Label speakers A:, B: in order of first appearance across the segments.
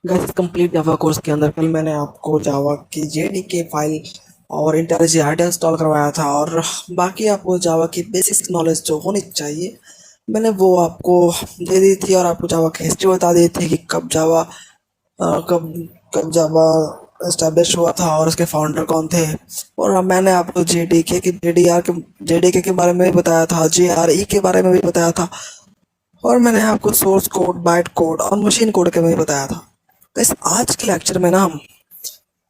A: Guys complete जावा course के अंदर कल मैंने आपको जावा की जेडीके फाइल और इंटेलिजेंट आर्ट इंस्टॉल करवाया था, और बाकी आपको जावा की बेसिक नॉलेज जो होनी चाहिए मैंने वो आपको दे दी थी, और आपको जावा की हिस्ट्री बता दी थी कि कब कब जावा एस्टेब्लिश हुआ था और उसके फाउंडर कौन थे। और अब मैंने आपको जेडीके के बारे में भी बताया था, जेआरई के बारे में भी बताया था, और मैंने आपको सोर्स कोड, बाइट कोड और मशीन कोड के बारे में बताया था। गाइस आज के लेक्चर में ना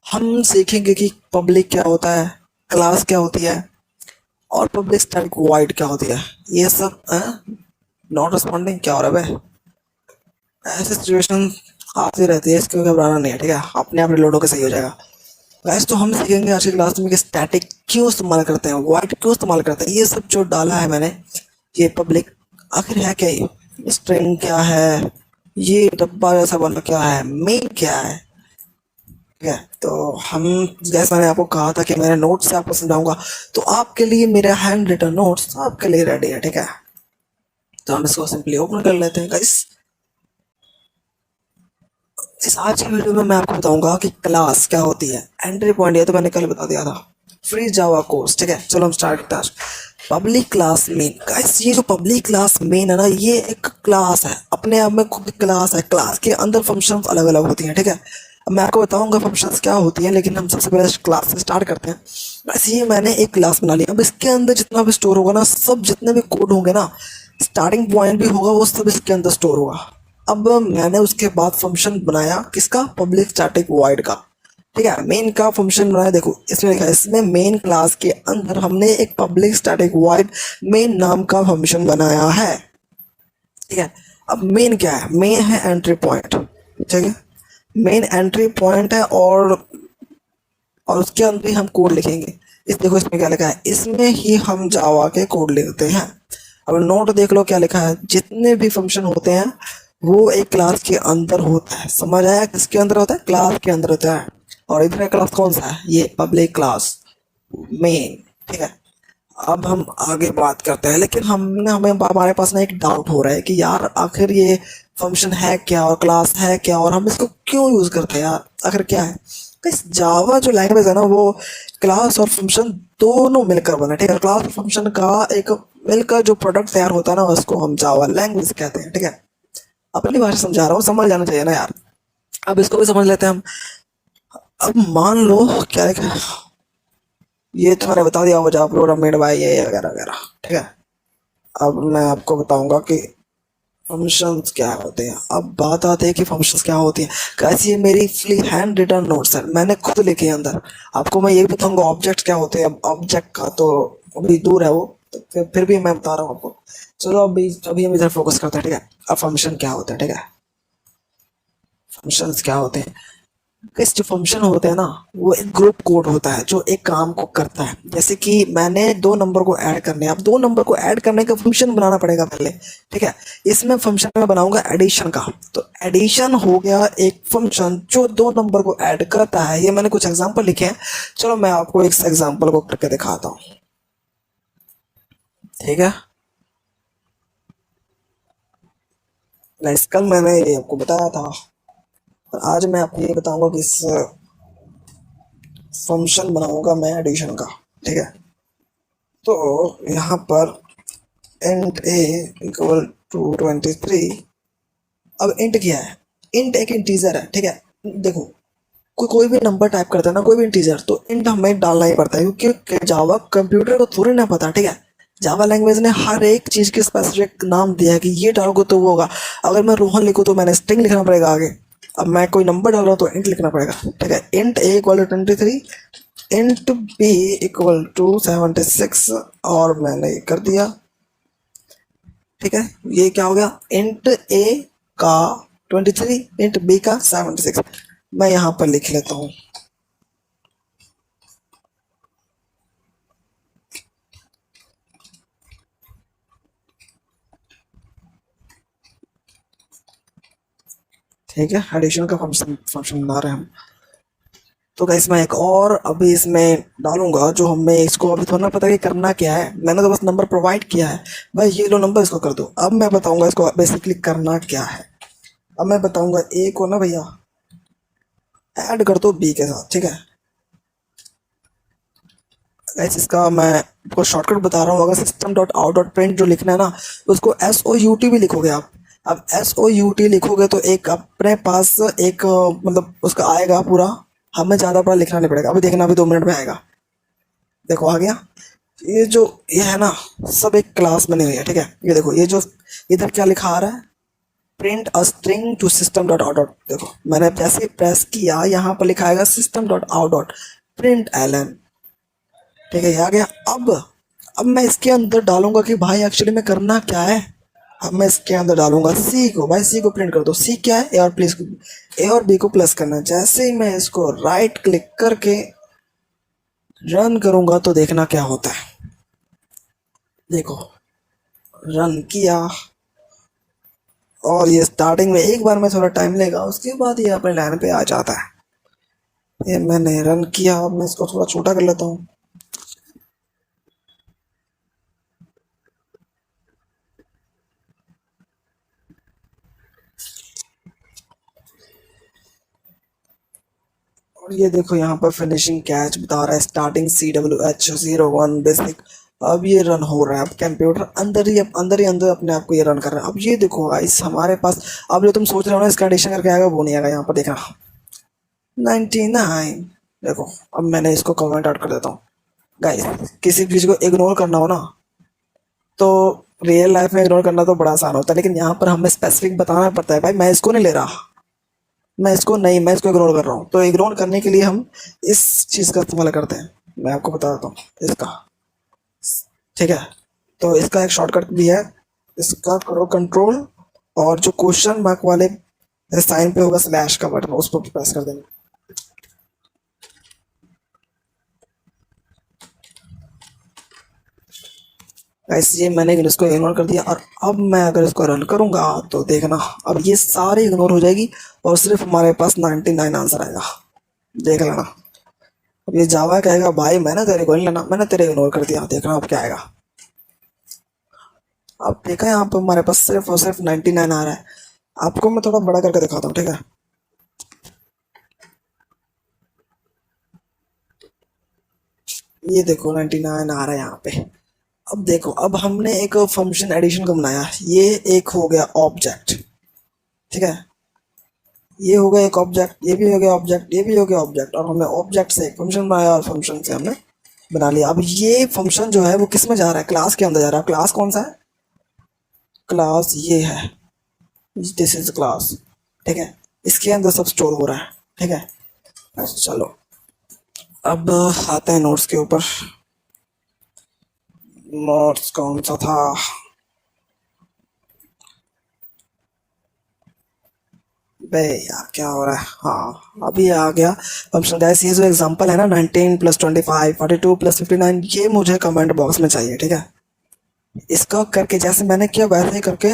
A: हम सीखेंगे कि पब्लिक क्या होता है, क्लास क्या होती है, और पब्लिक स्टैटिक वॉइड क्या होती है। ये सब नॉट रिस्पॉन्डिंग क्या हो रहा है भाई, ऐसी सिचुएशन आती रहती है, इसको घबराना नहीं है, ठीक है, अपने आप रिलोड होकर सही हो जाएगा। गाइस तो हम सीखेंगे आज की क्लास में कि स्टैटिक क्यों इस्तेमाल करते हैं, वॉइड क्यों इस्तेमाल करते हैं, ये सब जो डाला है मैंने, ये पब्लिक आखिर है क्या, ये स्ट्रिंग क्या है, ये डब्बा जैसा बना क्या है, मेन क्या है, ठीक है। तो हम, जैसे मैंने आपको कहा था कि मेरे नोट्स से आपको समझाऊंगा, तो आपके लिए मेरा हैंड रिटन नोट्स आपके लिए रेडी है, ठीक है। तो हम इसको सिंपली ओपन कर लेते हैं गाइस। इस आज की वीडियो में मैं आपको बताऊंगा कि क्लास क्या होती है, एंट्री पॉइंट, ये तो मैंने कल बता दिया था, फ्री जावा कोर्स, ठीक है। चलो हम स्टार्ट करते हैं। पब्लिक क्लास मेन, गाइस ये जो पब्लिक क्लास मेन है ना, ये एक क्लास है, अपने आप में खुद क्लास है। क्लास के अंदर फंक्शंस अलग अलग होती हैं, ठीक है। अब मैं आपको बताऊंगा फंक्शंस क्या होती हैं, लेकिन हम सबसे पहले क्लास से स्टार्ट करते हैं। बस ये मैंने एक क्लास बना लिया, अब इसके अंदर जितना भी स्टोर होगा ना, सब जितने भी कोड होंगे ना, स्टार्टिंग पॉइंट भी होगा, वो सब इसके अंदर स्टोर होगा। अब मैंने उसके बाद फंक्शन बनाया किसका, पब्लिक स्टैटिक वॉइड का, ठीक है। मेन का फंक्शन बनाया, देखो इसमें लिखा है, इसमें मेन क्लास के अंदर हमने एक पब्लिक स्टैटिक वॉइड मेन नाम का फंक्शन बनाया है, ठीक है। अब मेन क्या है, मेन है एंट्री पॉइंट, ठीक है। मेन एंट्री पॉइंट है, और उसके अंदर ही हम कोड लिखेंगे। इस देखो इसमें क्या लिखा है, इसमें ही हम जावा के कोड लिखते हैं। अब नोट देख लो क्या लिखा है, जितने भी फंक्शन होते हैं वो एक क्लास के अंदर होता है। समझ आया, किसके अंदर होता है, क्लास के अंदर होता है। और इधर क्लास कौन सा है, ये पब्लिक क्लास मेन, ठीक है। अब हम आगे बात करते हैं, लेकिन हमने हमें हमारे पास ना एक डाउट हो रहा है कि यार आखिर ये फंक्शन है क्या और क्लास है क्या, और हम इसको क्यों यूज करते हैं यार, आखिर क्या है। इस जावा जो लैंग्वेज है ना, वो क्लास और फंक्शन दोनों मिलकर बना, ठीक है। क्लास और फंक्शन का एक मिलकर जो प्रोडक्ट तैयार होता है ना, उसको हम जावा लैंग्वेज कहते हैं, ठीक है। अपनी भाषा समझा रहा हूँ, समझ जाना चाहिए ना यार। अब इसको भी समझ लेते हैं हम। अब मान लो क्या है, ये तो मैंने बता दिया, हो जावा प्रोग्राम मेड बाय ये वगैरह वगैरह, ठीक है। अब मैं आपको बताऊंगा कि फंक्शंस क्या होते हैं। अब बात आती है कि फंक्शंस क्या होती हैं। कैसी, ये मेरी फ्री हैंड रिटन नोट्स है, मैंने खुद लिखे हैं अंदर। आपको मैं ये भी बताऊंगा ऑब्जेक्ट क्या होते हैं। अब ऑब्जेक्ट का तो अभी दूर है वो, तो फिर भी मैं बता रहा हूँ आपको। चलो अभी अभी हम इधर फोकस करते हैं, ठीक है। अब फंक्शन क्या होता है, ठीक है। फंक्शंस क्या होते हैं, इस जो फंक्शन होते हैं ना, वो एक ग्रुप कोड होता है जो एक काम को करता है। जैसे कि मैंने दो नंबर को ऐड करने हैं, अब दो नंबर को ऐड करने का फंक्शन बनाना पड़ेगा पहले, ठीक है। इसमें फंक्शन में बनाऊंगा एडिशन का, तो एडिशन हो गया एक फंक्शन जो दो नंबर को ऐड करता है। ये मैंने कुछ एग्जांपल लिखे हैं, चलो मैं आपको एक एग्जांपल को करके दिखाता हूँ, ठीक है। गाइस कल मैंने ये आपको बताया था, और आज मैं आपको ये बताऊंगा कि इस फंक्शन बनाऊंगा मैं एडिशन का, ठीक है। तो यहाँ पर इंट ए इक्वल टू 23। अब इंट क्या है, इंट एक इंटीजर है, ठीक है। देखो कोई भी नंबर टाइप करता है ना, कोई भी इंटीजर, तो इंट हमें डालना ही पड़ता है, क्योंकि जावा कंप्यूटर को थोड़ी ना पता, ठीक है। जावा लैंग्वेज ने हर एक चीज के स्पेसिफिक नाम दिया है कि ये डालोगे तो वो होगा। अगर मैं रोहन लिखूँ तो मैंने स्ट्रिंग लिखना पड़ेगा आगे। अब मैं कोई नंबर डाल रहा हूँ तो इंट लिखना पड़ेगा, ठीक है। Int A equal to 23, int B equal to 76, और मैंने ये कर दिया, ठीक है। ये क्या हो गया, इंट ए का 23, इंट बी का 76। मैं यहाँ पर लिख लेता हूँ, ठीक है। एडिशन का फंक्शन फंक्शन बना रहे हैं हम। तो गाइस मैं एक और अभी इसमें डालूंगा, जो हमें इसको अभी थोड़ा ना पता कि करना क्या है, मैंने तो बस नंबर प्रोवाइड किया है, भाई ये लो नंबर, इसको कर दो। अब मैं बताऊंगा इसको बेसिकली करना क्या है। अब मैं बताऊंगा ए को ना भैया, ऐड कर दो बी के साथ, ठीक है। गाइस इसका मैं आपको शॉर्टकट बता रहा हूँ, अगर system dot out dot print जो लिखना है ना, उसको एस ओ यू टी भी लिखोगे आप। अब एस ओ यू टी लिखोगे तो एक अपने पास एक मतलब उसका आएगा पूरा, हमें ज़्यादा बड़ा लिखना नहीं पड़ेगा। अभी देखना, अभी 2 मिनट में आएगा। देखो आ गया। ये जो ये है ना, सब एक क्लास बनी हुई है, ठीक है। ये देखो, ये जो इधर क्या लिखा आ रहा है, print a string to system dot out dot. देखो मैंने जैसे प्रेस किया, यहाँ पर लिखा आएगा system dot out dot println, ठीक है। ये आ गया। अब मैं इसके अंदर डालूंगा कि भाई एक्चुअली में करना क्या है। अब मैं इसके अंदर डालूंगा सी को, भाई सी को प्रिंट कर दो। सी क्या है, ए और प्लस, ए और बी को प्लस करना है। जैसे ही मैं इसको राइट क्लिक करके रन करूंगा तो देखना क्या होता है। देखो रन किया, और ये स्टार्टिंग में एक बार में थोड़ा टाइम लेगा, उसके बाद ये अपने लाइन पे आ जाता है। ये मैंने रन किया, अब मैं इसको थोड़ा छोटा कर लेता हूँ। और ये देखो यहाँ पर फिनिशिंग कैच बता रहा है, स्टार्टिंग CWH01 बेसिक। अब ये रन हो रहा है, अब कंप्यूटर अंदर ही अंदर अपने आप को ये रन कर रहा है। अब ये देखो गाइस हमारे पास, अब जो तुम सोच रहे हो ना इसका एडिशन करके आएगा, वो नहीं आएगा। यहाँ पर देखना 99। देखो अब मैंने इसको कमेंट आउट कर देता हूँ। गाइस किसी चीज़ को इग्नोर करना हो ना, तो रियल लाइफ में इग्नोर करना तो बड़ा आसान होता है, लेकिन यहाँ पर हमें स्पेसिफिक बताना पड़ता है, भाई मैं इसको नहीं ले रहा, मैं इसको इग्नोर कर रहा हूँ। तो इग्नोर करने के लिए हम इस चीज़ का इस्तेमाल करते हैं। मैं आपको बता देता हूँ इसका, ठीक है। तो इसका एक शॉर्टकट भी है, इसका करो कंट्रोल, और जो क्वेश्चन मार्क वाले साइन पे होगा स्लैश का बटन, उस पर प्रेस कर देंगे। गाइस ये मैंने इसको इग्नोर कर दिया, और अब मैं अगर इसको रन करूंगा तो देखना, अब ये सारी इग्नोर हो जाएगी और सिर्फ हमारे पास 99 आंसर आएगा। देख लेना। अब ये जावा कहेगा भाई मैंने तेरे को नहीं लेना, मैंने तेरे इग्नोर कर दिया। देखना अब क्या आएगा। अब देखा यहाँ पे हमारे पास सिर्फ और सिर्फ 99 आ रहा है। आपको मैं थोड़ा बड़ा करके दिखाता हूँ, ठीक है। ये देखो 99 आ रहा है यहाँ पे। अब देखो, अब हमने एक फंक्शन एडिशन को बनाया, ये एक हो गया ऑब्जेक्ट, ठीक है। ये हो गया एक ऑब्जेक्ट, ये भी हो गया ऑब्जेक्ट, ये भी हो गया ऑब्जेक्ट, और हमने ऑब्जेक्ट से एक फंक्शन बनाया और फंक्शन से हमने बना लिया। अब ये फंक्शन जो है वो किस में जा रहा है, क्लास के अंदर जा रहा है। क्लास कौन सा है, क्लास ये है, दिस इज क्लास, ठीक है। इसके अंदर सब स्टोर हो रहा है, ठीक है। चलो अब आते हैं नोट्स के ऊपर। नोट्स कौन सा था, बे यार क्या हो रहा है। हाँ अभी आ गया फंक्शन। गाइस ये जो एग्जांपल है ना, 19 + 25 42 + 59, ये मुझे कमेंट बॉक्स में चाहिए, ठीक है। इसका करके जैसे मैंने किया वैसे ही करके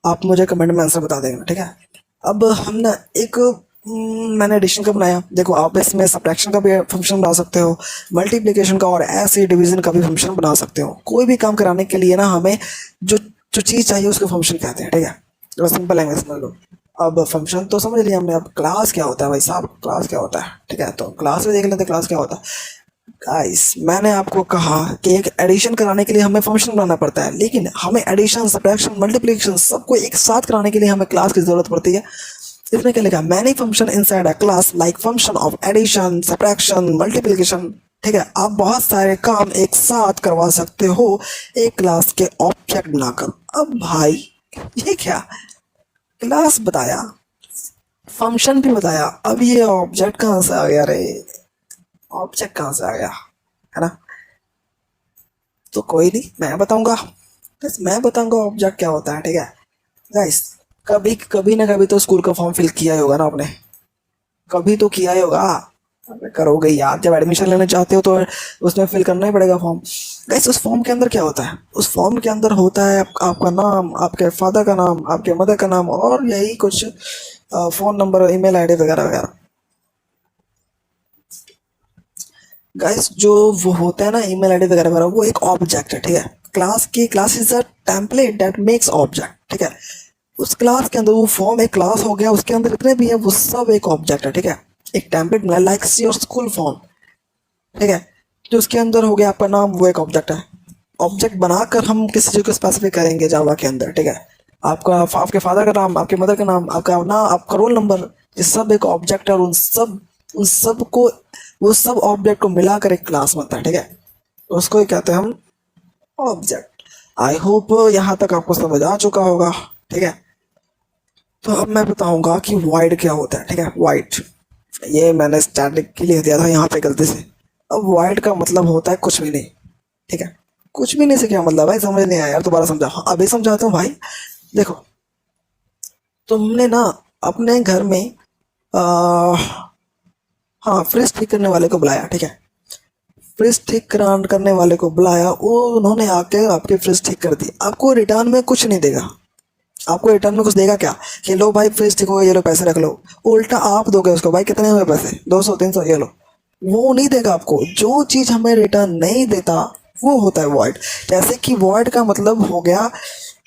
A: आप मुझे कमेंट में आंसर बता देना, ठीक है। अब हम ना एक मैंने एडिशन का बनाया। देखो आप इसमें सब्ट्रैक्शन का भी फंक्शन बना सकते हो, मल्टीप्लिकेशन का और ऐसे डिवीजन का भी फंक्शन बना सकते हो। कोई भी काम कराने के लिए ना हमें जो जो चीज़ चाहिए उसको फंक्शन कहते हैं, ठीक है। तो सिंपल लैंग्वेज समझ लो। अब फंक्शन तो समझ लिया हमने, अब क्लास क्या होता है भाई साहब, क्लास क्या होता है, ठीक है। तो क्लास में देख लेते हैं क्लास क्या होता है। गाइस मैंने आपको कहा कि एक एडिशन कराने के लिए हमें फंक्शन बनाना पड़ता है, लेकिन हमें एडिशन सब्ट्रैक्शन मल्टीप्लिकेशन सबको एक साथ कराने के लिए हमें क्लास की जरूरत पड़ती है। इसमें क्या लिखा, many function inside a class like function of addition subtraction multiplication, ठीक है। आप बहुत सारे काम एक साथ करवा सकते हो एक क्लास के ऑब्जेक्ट बनाकर। अब भाई ये क्या, क्लास बताया, फंक्शन भी बताया, अब ये ऑब्जेक्ट कहाँ से आ गया रे, ऑब्जेक्ट कहाँ से आ गया, है ना। तो कोई नहीं, मैं बताऊंगा, बस मैं बताऊंगा ऑब्जेक्ट क्या होता है, ठीक है। गाइस कभी कभी ना कभी तो स्कूल का फॉर्म फिल किया ही होगा ना आपने, कभी तो किया ही होगा। अबे करोगे यार, जब एडमिशन लेना चाहते हो तो उसमें फिल करना ही पड़ेगा फॉर्म। गाइस उस फॉर्म के अंदर क्या होता है, उस फॉर्म के अंदर होता है आपका नाम, आपके फादर का नाम, आपके मदर का नाम, और यही कुछ फ़ोन नंबर, ईमेल आईडी वगैरह वगैरह। गाइस जो वो होता है ना ईमेल आईडी वगैरह वगैरह, वो एक ऑब्जेक्ट है, ठीक है। Class is a template that makes object, ठीक है। उस क्लास के अंदर वो फॉर्म एक क्लास हो गया, उसके अंदर जितने भी है वो सब एक ऑब्जेक्ट है, ठीक है। एक टेम्पलेट मिला लाइक योर स्कूल फॉर्म, ठीक है। जो उसके अंदर हो गया आपका नाम, वो एक ऑब्जेक्ट है। ऑब्जेक्ट बनाकर हम किसी चीज़ को स्पेसिफाई करेंगे जावा के अंदर, ठीक है। आपका आपके फादर का नाम, आपके मदर का नाम, आपका रोल नंबर, ये सब एक ऑब्जेक्ट है। और उन सब को, वो सब ऑब्जेक्ट को मिलाकर एक क्लास बनता है, ठीक है। उसको ही कहते हैं हम ऑब्जेक्ट। आई होप यहाँ तक आपको समझ आ चुका होगा, ठीक है। तो अब मैं बताऊंगा कि वाइड क्या होता है, ठीक है। वाइड, ये मैंने स्टैटिक के लिए दिया था यहाँ पे गलती से। अब वाइड का मतलब होता है कुछ भी नहीं, ठीक है। कुछ भी नहीं से क्या मतलब भाई, समझ नहीं आया यार, दोबारा समझा। हाँ, अभी समझाता हूँ भाई। देखो, तुमने ना अपने घर में आ, हाँ, फ्रिज ठीक करने वाले को बुलाया, ठीक है। फ्रिज ठीक करने वाले को बुलाया, वो उन्होंने आके आपकी फ्रिज ठीक कर दी। आपको रिटर्न में कुछ नहीं देगा। आपको रिटर्न में कुछ देगा क्या, कि लो भाई फ्रिज ठीक हो गया, ये लो पैसे रख लो। उल्टा आप दोगे उसको, भाई कितने हुए पैसे, 200 300, ये लो। वो नहीं देगा आपको। जो चीज़ हमें रिटर्न नहीं देता वो होता है वॉइड। जैसे कि वॉइड का मतलब हो गया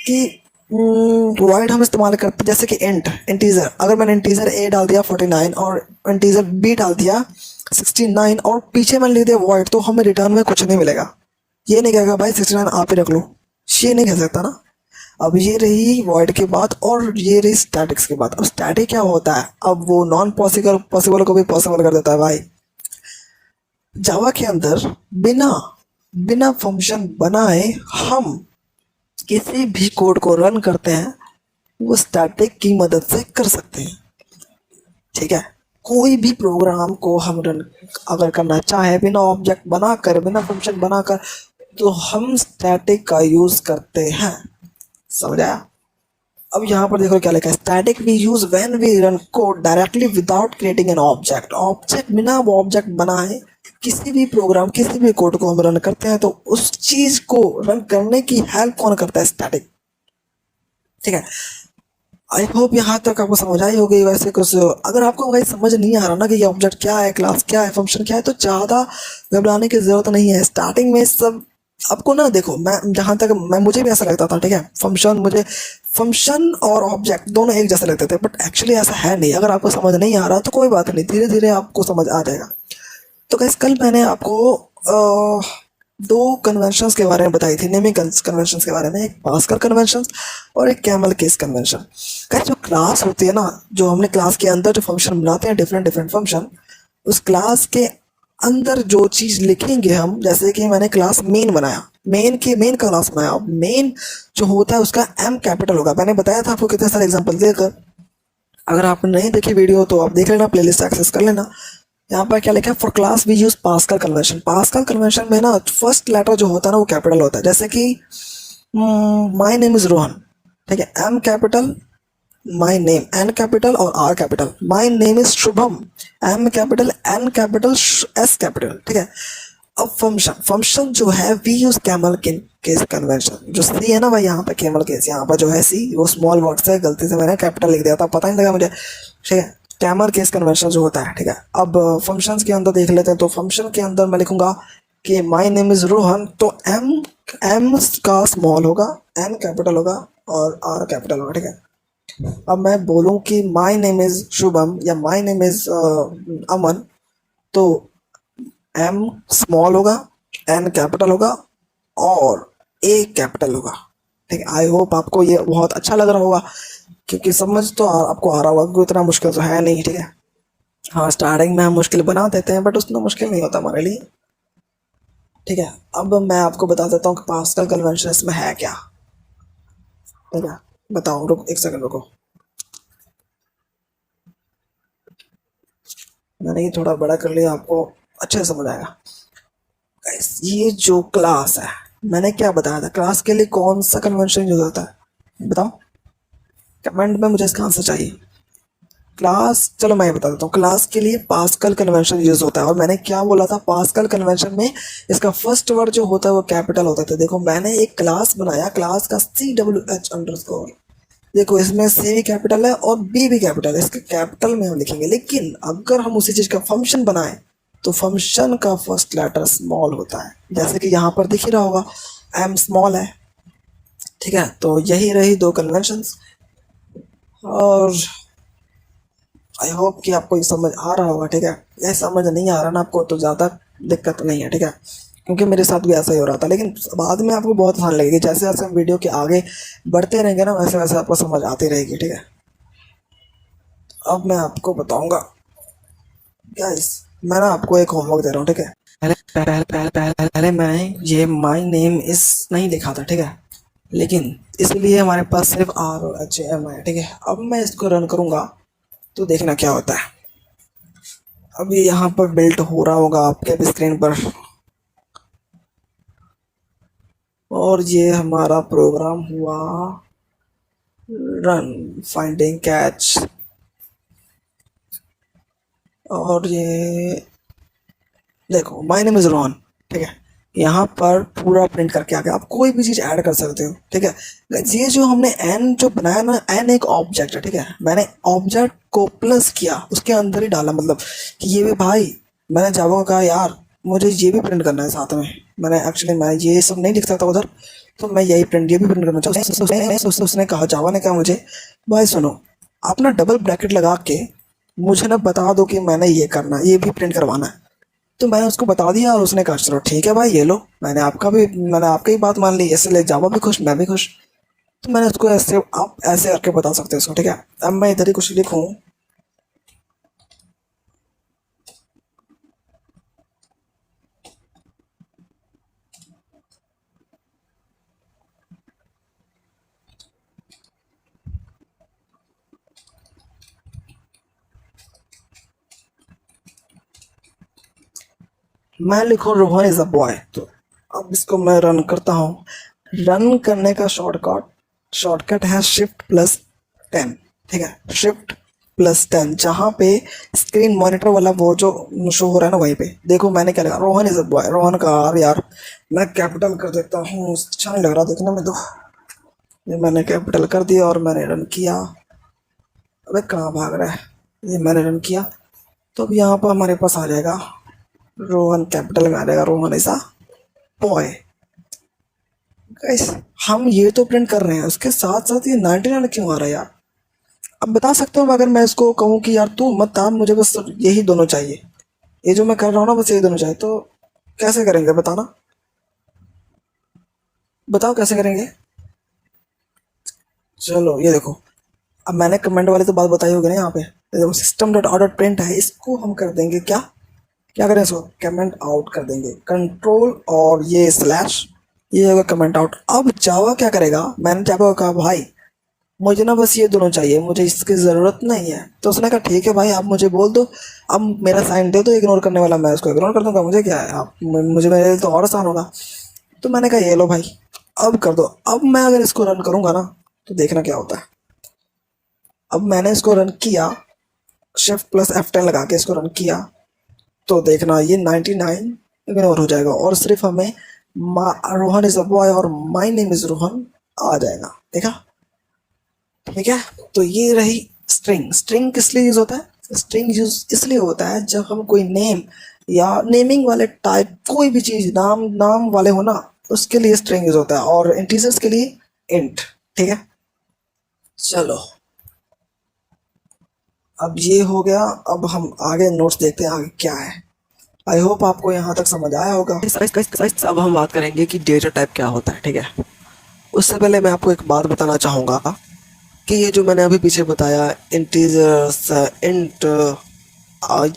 A: कि वॉइड हम इस्तेमाल करते हैं जैसे कि इंटीजर। अगर मैंने इंटीजर ए डाल दिया 49 और इंटीजर बी डाल दिया 69 और पीछे मैंने लिख दिया वॉइड, तो हमें रिटर्न में कुछ नहीं मिलेगा। ये नहीं कहेगा भाई 69 आप ही रख लो, ये नहीं कह सकता ना। अब ये रही वॉइड की बात और ये रही स्टैटिक्स की बात। अब स्टैटिक क्या होता है, अब वो नॉन पॉसिबल को भी पॉसिबल कर देता है भाई। जावा के अंदर बिना बिना फंक्शन बनाए हम किसी भी कोड को रन करते हैं, वो स्टैटिक की मदद से कर सकते हैं, ठीक है। कोई भी प्रोग्राम को हम रन अगर करना चाहे बिना ऑब्जेक्ट बनाकर, बिना फंक्शन बनाकर, तो हम स्टैटिक का यूज करते हैं। समझ आया। अब यहाँ पर देखो क्या लिखा है, static we use when we run code directly without creating an object. Object, बिना ऑब्जेक्ट बनाए किसी भी प्रोग्राम, किसी भी कोड को हम रन करते हैं, तो उस चीज को रन करने की हेल्प कौन करता है, स्टैटिक, ठीक है। आई होप यहाँ तक आपको समझ आई होगी। वैसे कुछ अगर आपको भाई समझ नहीं आ रहा ना कि ये ऑब्जेक्ट क्या है, क्लास क्या है, फंक्शन क्या है, तो ज़्यादा घबराने की ज़रूरत नहीं है। स्टार्टिंग में सब आपको ना, देखो मैं जहाँ तक मुझे भी ऐसा लगता था, ठीक है। फंक्शन और ऑब्जेक्ट दोनों एक जैसे लगते थे, बट एक्चुअली ऐसा है नहीं। अगर आपको समझ नहीं आ रहा तो कोई बात नहीं, धीरे धीरे आपको समझ आ जाएगा। तो गाइस, कल मैंने आपको दो कन्वेंशंस के बारे में बताई थी, नेमिंग कन्वेंशंस के बारे में, एक पास्कल कन्वेंशन और एक कैमल केस कन्वेंशन। गाइस, जो क्लास होती है ना, जो हमने क्लास के अंदर जो फंक्शन बनाते हैं, डिफरेंट डिफरेंट फंक्शन, उस क्लास के अंदर जो चीज़ लिखेंगे हम, जैसे कि मैंने क्लास मेन बनाया, मेन का क्लास बनाया। मेन जो होता है उसका एम कैपिटल होगा। मैंने बताया था आपको कितने सारे एग्जाम्पल देकर। अगर आपने नहीं देखी वीडियो तो आप देख लेना, प्लेलिस्ट एक्सेस कर लेना। यहाँ पर क्या लिखा है, for class we use Pascal convention. Pascal convention में ना फर्स्ट लेटर जो होता है ना वो कैपिटल होता है। जैसे कि माई नेम इज रोहन, ठीक है, M capital, my name N capital और R capital. My name is Shubham, M capital, N capital, S capital, ठीक है। अब फंक्शन जो है we use camel case convention. जो सी है ना भाई, यहाँ पे कैमल केस, यहाँ पर जो है सी वो स्मॉल वर्ड से गलती से मैंने कैपिटल लिख दिया था, पता नहीं लगा मुझे, ठीक है। कैमल केस कन्वेंशन जो होता है, ठीक है। अब फंक्शंस के अंदर देख लेते हैं। तो फंक्शन के अंदर मैं लिखूंगा कि माई नेम इज रोहन, तो एम एम का स्मॉल होगा, एन कैपिटल होगा और आर कैपिटल होगा, ठीक है। अब मैं बोलूँ कि माई नेम इज शुभम या माई नेम इज अमन, तो एम स्मॉल होगा, एन कैपिटल होगा और ए कैपिटल होगा, ठीक है। आई होप आपको ये बहुत अच्छा लग रहा होगा, क्योंकि समझ तो आपको आ रहा होगा, क्योंकि इतना मुश्किल तो है नहीं, ठीक है। हाँ, स्टार्टिंग में हम मुश्किल बना देते हैं, बट उतना मुश्किल नहीं होता हमारे लिए, ठीक है। अब मैं आपको बता देता हूँ कि पास्कल कन्वेंशन इसमें है क्या, ठीक है। बताओ, रुक एक सेकंड रुको, मैंने ये थोड़ा बड़ा कर लिया, आपको अच्छे से समझ आएगा। Guys, ये जो क्लास है, मैंने क्या बताया था, क्लास के लिए कौन सा कन्वेंशन यूज होता है, बताओ कमेंट में, मुझे इसका आंसर चाहिए। क्लास, चलो मैं ये बता देता हूँ, क्लास के लिए पास्कल कन्वेंशन यूज होता है। और मैंने क्या बोला था, पास्कल कन्वेंशन में इसका फर्स्ट वर्ड जो होता है वो कैपिटल होता है। देखो, मैंने एक क्लास बनाया, क्लास का CWH_, देखो इसमें C भी कैपिटल है और B भी कैपिटल है, इसके कैपिटल में हम लिखेंगे। लेकिन अगर हम उसी चीज का फंक्शन बनाए तो फंक्शन का फर्स्ट लेटर स्मॉल होता है, जैसे कि यहाँ पर दिख ही रहा होगा, एम स्मॉल है, ठीक है। तो यही रही दो कन्वेंशंस। और आई होप कि आपको ये समझ आ रहा होगा, ठीक है। ये समझ नहीं आ रहा ना आपको तो ज़्यादा दिक्कत नहीं है, ठीक है, क्योंकि मेरे साथ भी ऐसा ही हो रहा था, लेकिन बाद में आपको बहुत आसान लगेगी। जैसे जैसे हम वीडियो के आगे बढ़ते रहेंगे ना, वैसे वैसे आपको समझ आती रहेगी, ठीक है। अब मैं आपको बताऊंगा गाइस, मैं ना आपको एक होमवर्क दे रहा हूँ, ठीक है। पहले मैं ये माई नेम इस नहीं लिखा था, ठीक है, लेकिन इसलिए हमारे पास सिर्फ RHM है, ठीक है। अब मैं इसको रन करूंगा तो देखना क्या होता है। अभी यहाँ पर बिल्ट हो रहा होगा आपके भी स्क्रीन पर, और ये हमारा प्रोग्राम हुआ रन, फाइंडिंग कैच, और ये देखो माय नेम इज रोहन, ठीक है। यहाँ पर पूरा प्रिंट करके आ गया। आप कोई भी चीज़ ऐड कर सकते हो, ठीक है। ये जो हमने एन जो बनाया ना, एन एक ऑब्जेक्ट है, ठीक है। मैंने ऑब्जेक्ट को प्लस किया, उसके अंदर ही डाला, मतलब कि ये भी भाई, मैंने जावा को कहा यार मुझे ये भी प्रिंट करना है साथ में। मैंने एक्चुअली मैं ये सब नहीं लिख सकता उधर, तो मैं यही प्रिंट ये भी प्रिंट करना चाहता हूँ। उसने कहा, जावा ने कहा मुझे, भाई सुनो, आप ना डबल ब्रैकेट लगा के मुझे ना बता दो कि मैंने ये करना है, ये भी प्रिंट करवाना है। तो मैंने उसको बता दिया और उसने कहा चलो ठीक है भाई ये लो, मैंने आपकी ही बात मान ली, इसलिए जावा भी खुश, मैं भी खुश। तो मैंने उसको ऐसे, आप ऐसे करके बता सकते हो उसको, ठीक है। अब मैं इधर ही कुछ लिखूं, मैं लिखूं रोहन इज अ बॉय। तो अब इसको मैं रन करता हूँ। रन करने का शॉर्टकट है Shift+10, ठीक है। Shift+10, जहाँ पे स्क्रीन मॉनिटर वाला वो जो शो हो रहा है ना, वहीं पे देखो मैंने क्या लिखा, Rohan is a boy. Rohan का आर यार मैं कैपिटल कर देता हूँ, अच्छा नहीं लग रहा देखने में। तो ये मैंने कैपिटल कर दिया और मैंने रन किया। अबे कहाँ भाग रहा है, ये मैंने रन किया। तो अब यहाँ पर हमारे पास आ जाएगा रोहन, कैपिटल में आ जाएगा रोहन ऐसा बॉय। गाइस हम ये तो प्रिंट कर रहे हैं, उसके साथ साथ ये 99 क्यों आ रहा है यार। अब बता सकते हो अगर मैं इसको कहूँ कि यार तू मत तार, मुझे बस यही दोनों चाहिए, ये जो मैं कर रहा हूँ ना बस यही दोनों चाहिए, तो कैसे करेंगे बताना, बताओ कैसे करेंगे। चलो ये देखो, अब मैंने कमेंट वाले तो बात बताई होगी ना यहाँ पे। ये देखो system.out.print है, इसको हम कर देंगे क्या, क्या करें इसको, कमेंट आउट कर देंगे, कंट्रोल और ये स्लैश, ये होगा कमेंट आउट। अब जावा क्या करेगा, मैंने जावा को कहा भाई मुझे ना बस ये दोनों चाहिए, मुझे इसकी ज़रूरत नहीं है। तो उसने कहा ठीक है भाई आप मुझे बोल दो, अब मेरा साइन दे दो इग्नोर करने वाला, मैं उसको इग्नोर कर दूंगा, मुझे क्या है, आप मुझे, मेरे लिए तो और आसान होगा। तो मैंने कहा ये लो भाई, अब कर दो। अब मैं अगर इसको रन करूंगा ना तो देखना क्या होता है। अब मैंने इसको रन किया, Shift+F10 लगा के इसको रन किया, तो देखना ये 99 इग्नोर हो जाएगा और सिर्फ हमें रोहन इज अ बॉय और माय नेम इज रोहन आ जाएगा, देखा, ठीक है। तो ये रही स्ट्रिंग। स्ट्रिंग किस लिए यूज होता है, स्ट्रिंग यूज इसलिए होता है जब हम कोई नेम या नेमिंग वाले टाइप, कोई भी चीज नाम नाम वाले हो ना, उसके लिए स्ट्रिंग यूज होता है, और इंटीजर्स के लिए इंट, ठीक है। चलो अब ये हो गया, अब हम आगे नोट्स देखते हैं आगे क्या है। आई होप आपको यहाँ तक समझ आया होगा। अब हम बात करेंगे कि डेटा टाइप क्या होता है, ठीक है। उससे पहले मैं आपको एक बात बताना चाहूँगा कि ये जो मैंने अभी पीछे बताया, इंटीजर्स, इंट,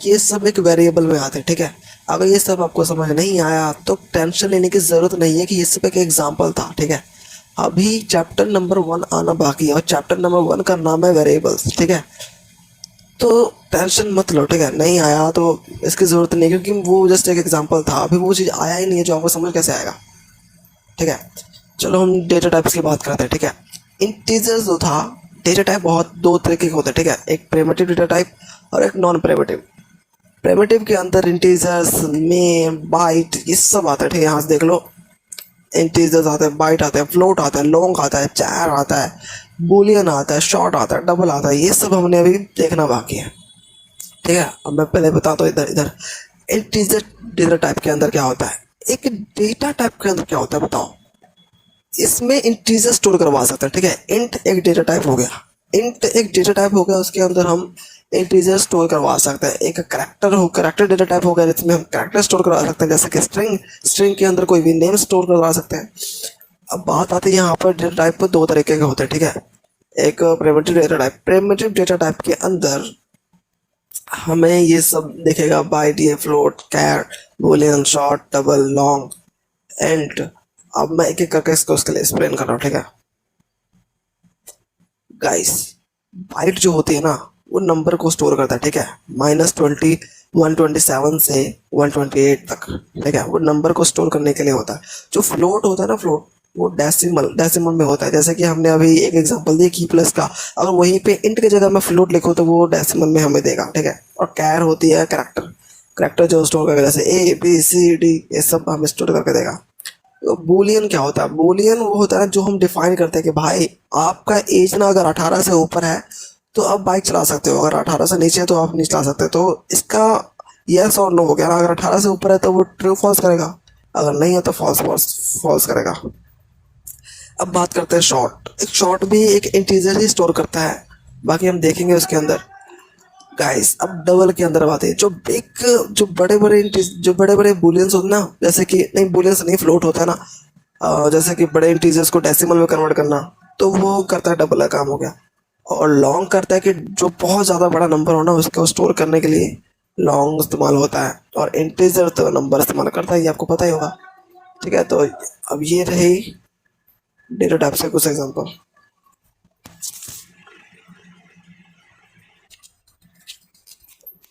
A: ये सब एक वेरिएबल में आते हैं, ठीक है। अगर ये सब आपको समझ नहीं आया तो टेंशन लेने की ज़रूरत नहीं है कि ये सब एक एग्जाम्पल था, ठीक है। अभी चैप्टर नंबर 1 आना बाकी है और चैप्टर नंबर 1 का नाम है वेरिएबल्स, ठीक है। तो टेंशन मत लो, ठीक है। नहीं आया तो इसकी ज़रूरत नहीं, क्योंकि वो जस्ट एक एग्जाम्पल था, अभी वो चीज़ आया ही नहीं है जो आपको समझ कैसे आएगा, ठीक है। चलो हम डेटा टाइप्स की बात करते हैं, ठीक है। इंटीजर्स जो था, डेटा टाइप बहुत दो तरीके के होते हैं, ठीक है। एक प्रिमिटिव डेटा टाइप और एक नॉन प्रिमिटिव। प्रिमिटिव के अंदर इंटीजर्स में बाइट ये सब आता है, ठीक है। यहाँ से देख लो, इंटीजर्स आते हैं, बाइट आते हैं, फ्लोट आता है, लॉन्ग आता है, चार आता है, बुलियन आता है, शॉर्ट आता है, डबल आता है, ये सब हमने अभी देखना बाकी है, ठीक है। अब मैं पहले बताता हूँ इधर इधर इंटीजर डेटा टाइप के अंदर क्या होता है, एक डेटा टाइप के अंदर क्या होता है बताओ। इसमें इंटीजर स्टोर करवा सकते हैं, ठीक है। इंट एक डेटा टाइप हो गया, इंट एक डेटा टाइप हो गया, उसके अंदर हम इंटीजर स्टोर करवा सकते हैं। एक करेक्टर डेटा टाइप हो गया जिसमें हम करेक्टर स्टोर करवा सकते हैं, जैसे कि स्ट्रिंग के अंदर कोई भी नेम स्टोर करवा सकते हैं। अब बात आती है यहाँ पर डेटा टाइप दो तरीके के होते हैं, ठीक है। एक प्रिमिटिव डेटा टाइप के अंदर हमें ये सब दिखेगा, बाइट, ये float, char, boolean, short, double, long, and. अब मैं एक एक करके इसको उसके लिए एक्सप्लेन कर रहा हूँ, ठीक है गाइस। बाइट जो होती है ना, वो नंबर को स्टोर करता है, ठीक है। -20 127 से 128 तक, ठीक है, वो नंबर को स्टोर करने के लिए होता है। जो फ्लोट होता है ना, फ्लोट वो डेसिमल में होता है। जैसे कि हमने अभी एक एग्जांपल दिया की प्लस का, अगर वहीं पे इंट की जगह मैं फ्लोट लिखूँ तो वो डेसिमल में हमें देगा, ठीक है। और कैर होती है करेक्टर जो स्टोर करके, जैसे ABCD ये सब हमें स्टोर करके देगा। तो बूलियन क्या होता है? बूलियन वो होता है जो हम डिफाइन करते हैं कि भाई आपका एज ना अगर 18 से ऊपर है तो आप बाइक चला सकते हो, अगर 18 से नीचे है तो आप नहीं चला सकते। तो इसका यस और नो हो गया ना, अगर 18 से ऊपर है तो वो ट्रू फॉल्स करेगा, अगर नहीं है तो फॉल्स फॉल्स फॉल्स करेगा। अब बात करते हैं शॉर्ट। एक शॉर्ट भी एक इंटीजर ही स्टोर करता है, बाकी हम देखेंगे उसके अंदर गाइस। अब डबल के अंदर बात है, जो बड़े बड़े बुलियंस होते हैं ना, जैसे कि नहीं बुलियंस नहीं, फ्लोट होता है ना, जैसे कि बड़े इंटीजर्स को डेसिमल में कन्वर्ट करना, तो वो करता है डबल का काम हो गया। और लॉन्ग करता है कि जो बहुत ज़्यादा बड़ा नंबर हो ना उसको स्टोर करने के लिए लॉन्ग इस्तेमाल होता है। और इंटीजर तो नंबर इस्तेमाल करता है, ये आपको पता ही होगा, ठीक है। तो अब ये रही डेटा टाइप से कुछ एग्जांपल।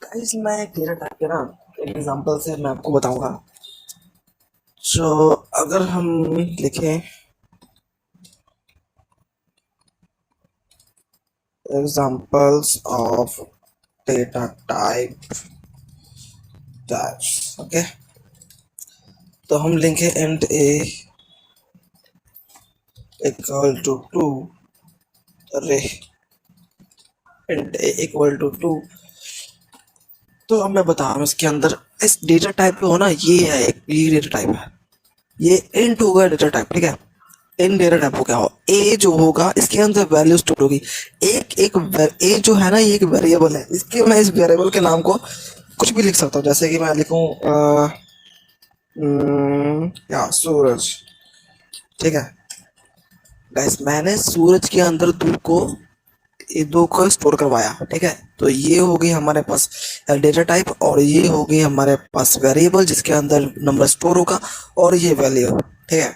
A: गाइस मैं एक डेटा टाइप के ना एक एग्जांपल से मैं आपको बताऊंगा। जो अगर हम लिखें examples of data types, okay, तो हम लिखें एंड ए इक्वल टू 2, अरे एंड ए इक्वल टू 2। तो अब मैं बता रहा हूँ इसके अंदर इस डेटा टाइप पे हो ना, ये है ये डेटा टाइप है, ये इंट होगा डेटा टाइप, ठीक है। इन डेटा टाइप हो क्या हो, ए जो होगा इसके अंदर वैल्यू स्टोर होगी। ए जो है ना, ये एक वेरिएबल है, इसके मैं इस वेरिएबल के नाम को कुछ भी लिख सकता हूँ, जैसे कि मैं लिखूँ या सूरज, ठीक है गाइस। मैंने सूरज के अंदर दो को स्टोर करवाया, ठीक है। तो ये हो गई हमारे पास डेटा टाइप, और ये हो गई हमारे पास वेरिएबल जिसके अंदर नंबर स्टोर होगा, और ये वैल्यू, ठीक है।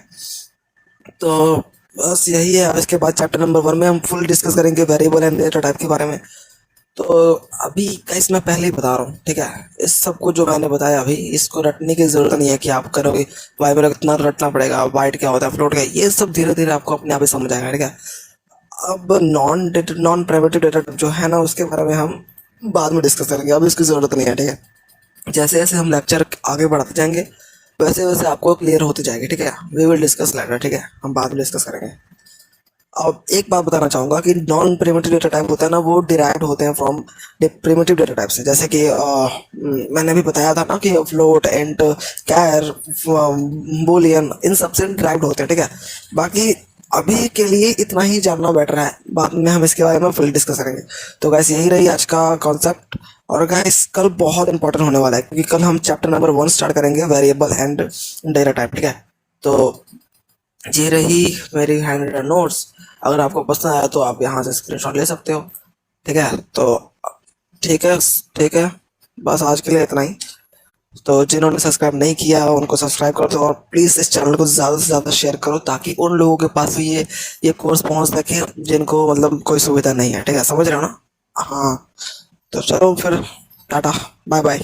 A: तो बस यही है। अब इसके बाद चैप्टर नंबर 1 में हम फुल डिस्कस करेंगे वेरिएबल एंड डेटा टाइप के बारे में। तो अभी गाइस मैं पहले ही बता रहा हूँ, ठीक है। इस सब को जो मैंने बताया अभी, इसको रटने की जरूरत नहीं है कि आप करोगे भाई मेरा कितना रटना पड़ेगा, बाइट क्या होता है, फ्लोट क्या है, ये सब धीरे धीरे आपको अपने आप ही समझ आएगा, ठीक है। अब नॉन प्राइवेट डेटा जो है ना, उसके बारे में हम बाद में डिस्कस करेंगे, अब इसकी ज़रूरत नहीं है, ठीक है। जैसे जैसे हम लेक्चर आगे बढ़ाते जाएंगे वैसे वैसे आपको क्लियर होती जाएगी, ठीक है। वी विल डिस्कस लेटर, ठीक है, हम बाद में डिस्कस करेंगे। अब एक बात बताना चाहूँगा कि नॉन प्रिमिटिव डेटा टाइप होता है ना, वो डिराइव्ड होते हैं फ्रॉम प्रिमिटिव डेटा टाइप से। जैसे कि मैंने अभी बताया था ना कि फ्लोट, एंड, कैर, बूलियन, इन सब से डिराइव्ड होते हैं, ठीक है। बाकी अभी के लिए इतना ही जानना बेटर है, बाद में हम इसके बारे में फुल डिस्कस करेंगे। तो गैस यही रही आज का कॉन्सेप्ट। और गैस कल बहुत इंपॉर्टेंट होने वाला है, क्योंकि कल हम चैप्टर नंबर 1 स्टार्ट करेंगे, वेरिएबल एंड डेटा टाइप, ठीक है। तो ये रही मेरी हैंड रिटन नोट्स। अगर आपको पसंद आया तो आप यहाँ से स्क्रीनशॉट ले सकते हो, ठीक है। तो ठीक है, ठीक है, बस आज के लिए इतना ही। तो जिन्होंने सब्सक्राइब नहीं किया उनको सब्सक्राइब कर दो, और प्लीज़ इस चैनल को ज़्यादा से ज़्यादा शेयर करो, ताकि उन लोगों के पास भी ये कोर्स पहुँच सके जिनको मतलब कोई सुविधा नहीं है, ठीक है, समझ रहे हो ना। हाँ, तो चलो फिर, टाटा, बाय बाय।